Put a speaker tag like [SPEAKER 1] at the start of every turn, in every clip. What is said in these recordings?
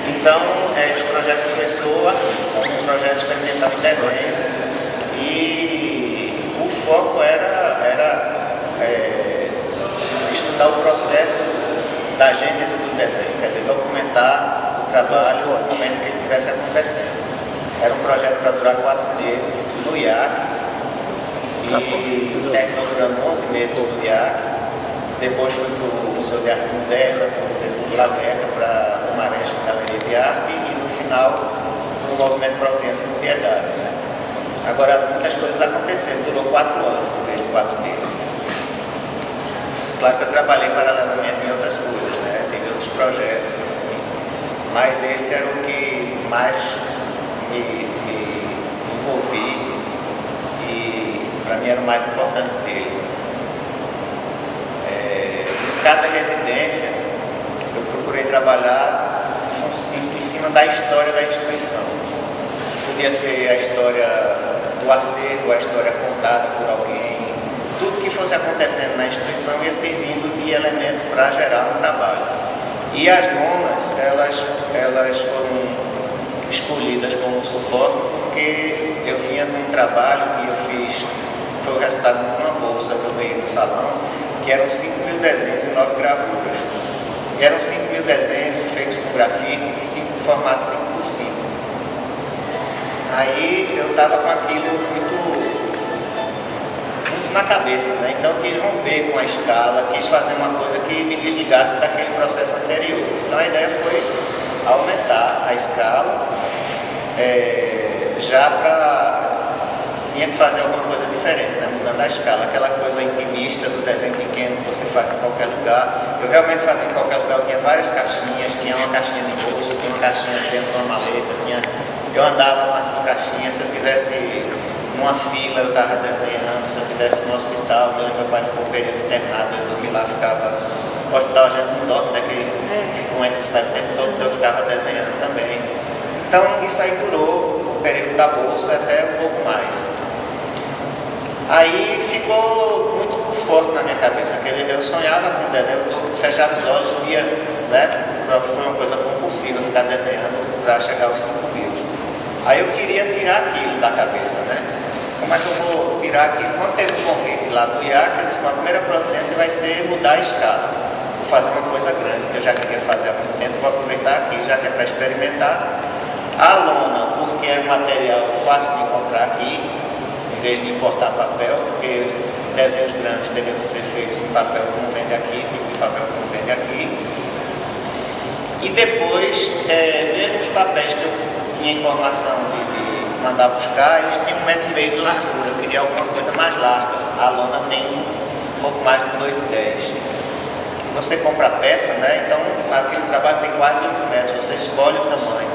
[SPEAKER 1] Então, esse projeto começou assim, como um projeto experimental em desenho, e o foco era estudar o processo da gênese do desenho, quer dizer, documentar o trabalho no momento que ele estivesse acontecendo. Era um projeto para durar 4 meses no IAC, e terminou durando 11 meses no IAC. Depois fui para o Museu de Arte Moderna, para o Lameca, para o Guimarães Galeria de Arte, e no final para o Movimento Pro Criança com Piedade. Né? Agora, muitas coisas aconteceram, durou 4 anos em vez de 4 meses. Claro que eu trabalhei paralelamente em outras coisas, né? Teve outros projetos, assim, mas esse era o que mais me envolvi e para mim era o mais importante deles. Assim. Em cada residência eu procurei trabalhar em cima da história da instituição. Podia ser a história do acervo, a história contada por alguém. Tudo que fosse acontecendo na instituição ia servindo de elemento para gerar um trabalho. E as lonas, elas foram escolhidas como suporte porque eu vinha de um trabalho que eu fiz, foi o resultado de uma bolsa que eu ganhei no salão, que eram 5.000 desenhos e 9 gravuras. E eram 5.000 desenhos feitos com grafite de formato 5x5. Aí eu estava com aquilo muito na cabeça, né? Então eu quis romper com a escala, quis fazer uma coisa que me desligasse daquele processo anterior. Então a ideia foi aumentar a escala, tinha que fazer alguma coisa diferente, né? Mudando a escala, aquela coisa intimista do desenho pequeno que você faz em qualquer lugar. Eu realmente fazia em qualquer lugar, eu tinha várias caixinhas, tinha uma caixinha de bolso, tinha uma caixinha dentro de uma maleta, eu andava com essas caixinhas. Se eu tivesse numa fila eu estava desenhando, se eu estivesse no hospital, meu pai ficou um período internado, eu dormi lá, ficava. No hospital a gente não dorme, né? Que fica um entre sai o tempo todo, então eu ficava desenhando também. Então isso aí durou o período da bolsa até um pouco mais. Aí ficou muito forte na minha cabeça, eu sonhava com desenho, eu fechava os olhos, via, né? Foi uma coisa compulsiva ficar desenhando para chegar aos 5.000. Aí eu queria tirar aquilo da cabeça, né? Como é que eu vou tirar aquilo? Quando teve um convite lá do IAC, eu disse que a primeira providência vai ser mudar a escala. Vou fazer uma coisa grande que eu já queria fazer há muito tempo, vou aproveitar aqui, já que é para experimentar. A lona, porque é um material fácil de encontrar aqui, em vez de importar papel, porque desenhos grandes teriam que ser feitos em papel que não vende aqui, tipo de papel que não vende aqui. E depois, mesmo os papéis que eu tinha informação de mandar buscar, eles tinham 1,5 metros de largura, eu queria alguma coisa mais larga. A lona tem um pouco mais de 2,10. E você compra a peça, né? Então aquele trabalho tem quase 8 metros, você escolhe o tamanho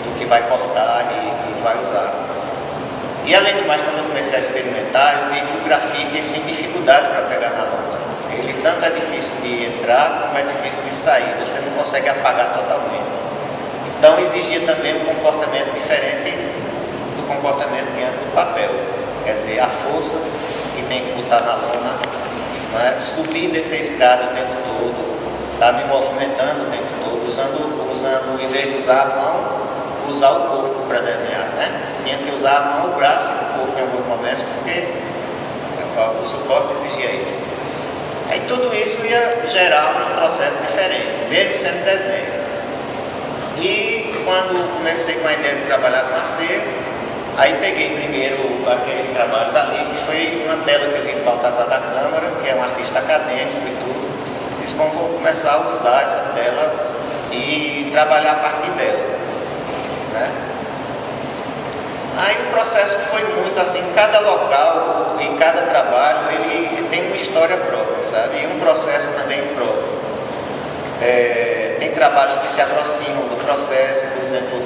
[SPEAKER 1] do que vai cortar e vai usar. E além do mais, quando eu comecei a experimentar, eu vi que o grafite ele tem dificuldade para pegar na lona. Ele tanto é difícil de entrar, como é difícil de sair, você não consegue apagar totalmente. Então exigia também um comportamento diferente do comportamento diante do papel. Quer dizer, a força que tem que botar na lona, né? Subir e descer a escada o tempo todo, estar me movimentando o tempo todo, usando, em vez de usar a mão, usar o corpo para desenhar, né? Tinha que usar a mão, o braço e o corpo em alguns momentos, porque o suporte exigia isso. Aí tudo isso ia gerar um processo diferente, mesmo sendo desenho. E quando comecei com a ideia de trabalhar com a cera, aí peguei primeiro aquele trabalho dali, que foi uma tela que eu vi do Baltazar da Câmara, que é um artista acadêmico e tudo. Disse, bom, vou começar a usar essa tela e trabalhar a partir dela, né? Aí o processo foi muito assim, cada local e cada trabalho, ele tem uma história própria, sabe? E um processo também próprio. Tem trabalhos que se aproximam do processo, por exemplo,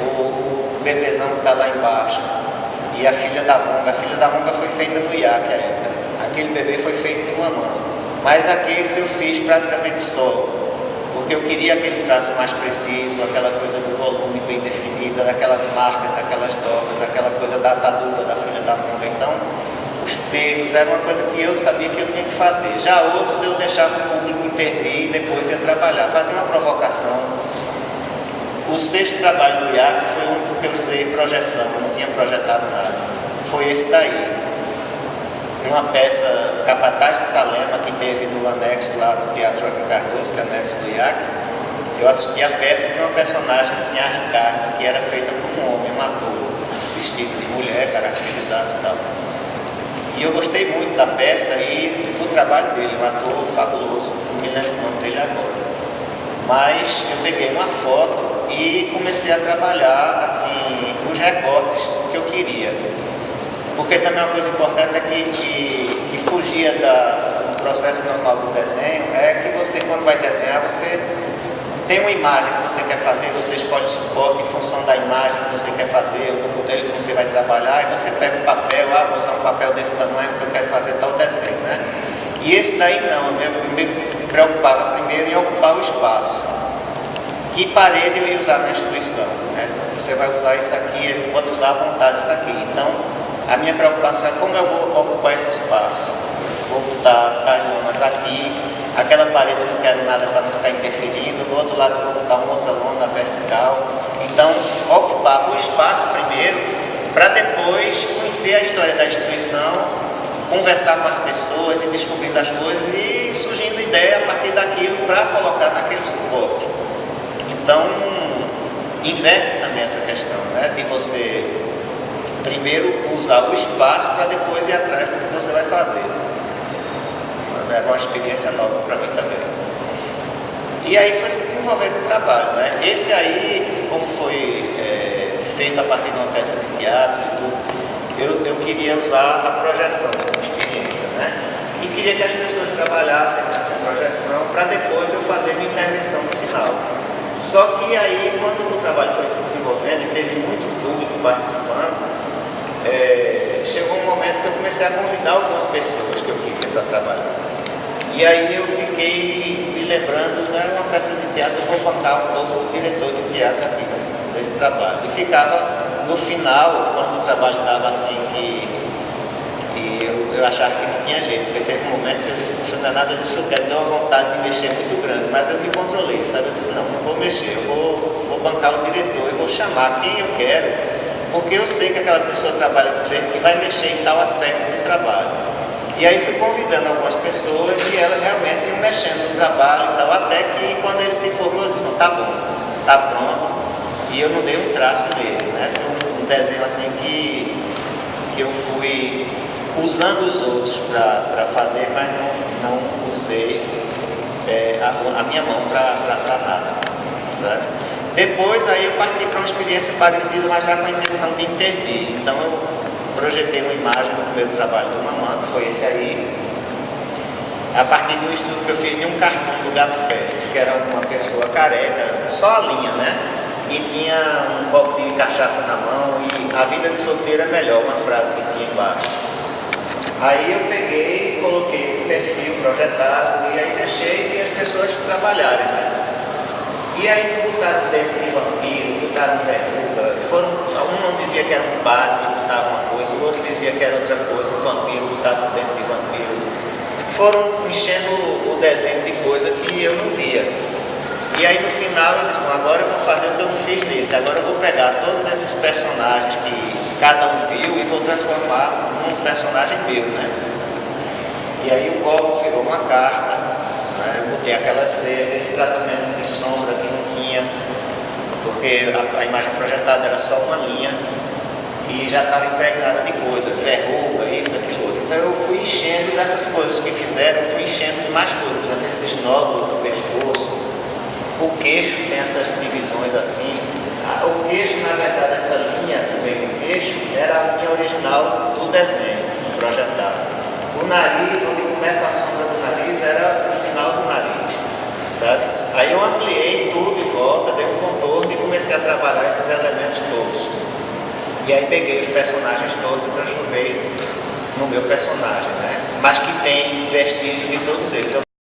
[SPEAKER 1] o bebezão que está lá embaixo e a filha da monga foi feita no IAC ainda. Aquele bebê foi feito de uma mão, mas aqueles eu fiz praticamente só, porque eu queria aquele traço mais preciso, aquela coisa do volume bem definida, daquelas marcas, daquelas dobras, aquela coisa da atadura da filha da monga. Então, os pelos, era uma coisa que eu sabia que eu tinha que fazer. Já outros eu deixava o público intervir e depois ia trabalhar, fazia uma provocação. O sexto trabalho do IAC foi o único que eu usei projeção, não tinha projetado nada. Foi esse daí. Uma peça Capataz de Salema, que teve no anexo lá do Teatro Joaquim Cardoso, que é o anexo do IAC. Eu assisti a peça e tinha uma personagem assim, a Ricarda, que era feita por um homem, um ator, vestido de mulher, caracterizado e tal. E eu gostei muito da peça e do trabalho dele, um ator fabuloso, não me lembro o nome dele agora. Mas eu peguei uma foto e comecei a trabalhar assim, os recortes que eu queria. Porque também uma coisa importante é que fugia do processo normal do desenho, é que você, quando vai desenhar, você tem uma imagem que você quer fazer, você escolhe o suporte em função da imagem que você quer fazer, do modelo que você vai trabalhar, e você pega o papel, vou usar um papel desse tamanho porque eu quero fazer tal desenho, né? E esse daí não, eu me preocupava primeiro em ocupar o espaço. Que parede eu ia usar na instituição, né? Você vai usar isso aqui, pode usar à vontade isso aqui. Então, a minha preocupação é como eu vou ocupar esse espaço. Vou botar as lonas aqui, aquela parede eu não quero nada para não ficar interferindo, do outro lado eu vou botar uma outra lona vertical. Então, ocupava o espaço primeiro, para depois conhecer a história da instituição, conversar com as pessoas e descobrindo as coisas e surgindo ideia a partir daquilo para colocar naquele suporte. Então, inverte também essa questão, né? De você primeiro usar o espaço para depois ir atrás do que você vai fazer. Era uma experiência nova para mim também. E aí foi se desenvolvendo o trabalho, né? Esse aí, como foi feito a partir de uma peça de teatro e tudo, eu queria usar a projeção como experiência, né? E queria que as pessoas trabalhassem nessa projeção para depois eu fazer minha intervenção no final. Só que aí, quando o trabalho foi se desenvolvendo e teve muito público participando, chegou um momento que eu comecei a convidar algumas pessoas que eu queria para trabalhar. E aí eu fiquei me lembrando, né, uma peça de teatro, eu vou bancar um pouco o diretor de teatro aqui nesse trabalho. E ficava no final, quando o trabalho estava assim, eu achava que não tinha jeito, porque teve um momento que eu disse, puxa, danada, eu disse que eu quero, deu uma vontade de mexer muito grande, mas eu me controlei, sabe? Eu disse, não vou mexer, eu vou bancar o diretor, eu vou chamar quem eu quero, porque eu sei que aquela pessoa trabalha do jeito que vai mexer em tal aspecto do trabalho. E aí fui convidando algumas pessoas e elas realmente iam mexendo no trabalho e tal, até que quando ele se formou, eu disse, não, tá bom, tá pronto. E eu não dei um traço nele, né? Foi um desenho assim que eu fui usando os outros para fazer, mas não usei a minha mão para traçar nada, sabe? Depois aí eu parti para uma experiência parecida, mas já com a intenção de intervir. Então eu projetei uma imagem do primeiro trabalho do Mamã, que foi esse aí, a partir de um estudo que eu fiz de um cartão do Gato Félix, que era uma pessoa careca, só a linha, né? E tinha um copo de cachaça na mão e a vida de solteiro é melhor, uma frase que tinha embaixo. Aí eu peguei e coloquei esse perfil projetado e aí deixei as pessoas trabalharem, né? E aí botaram dentro de vampiro, botaram verruga, um não dizia que era um padre, botava uma coisa, o outro dizia que era outra coisa, um vampiro, botava dentro de vampiro. Foram enchendo o desenho de coisa que eu não via. E aí no final eu disse, bom, agora eu vou fazer o que eu não fiz nesse, agora eu vou pegar todos esses personagens que cada um viu e vou transformar num personagem meu, né? E aí o copo virou uma carta, né? Eu botei aquelas veias desse tratamento de sombra que não tinha, porque a imagem projetada era só uma linha e já estava impregnada de coisa, verruga, isso, aquilo outro. Então eu fui enchendo dessas coisas que fizeram, eu fui enchendo de mais coisas, por exemplo, esses nódulos do pescoço. O queixo tem essas divisões assim. O queixo, na verdade, essa linha do meio do queixo era a linha original do desenho projetado. O nariz, onde começa a sombra do nariz, era o final do nariz, sabe? Aí eu ampliei tudo em volta, dei um contorno e comecei a trabalhar esses elementos todos. E aí peguei os personagens todos e transformei no meu personagem, né? Mas que tem vestígio de todos eles. Eu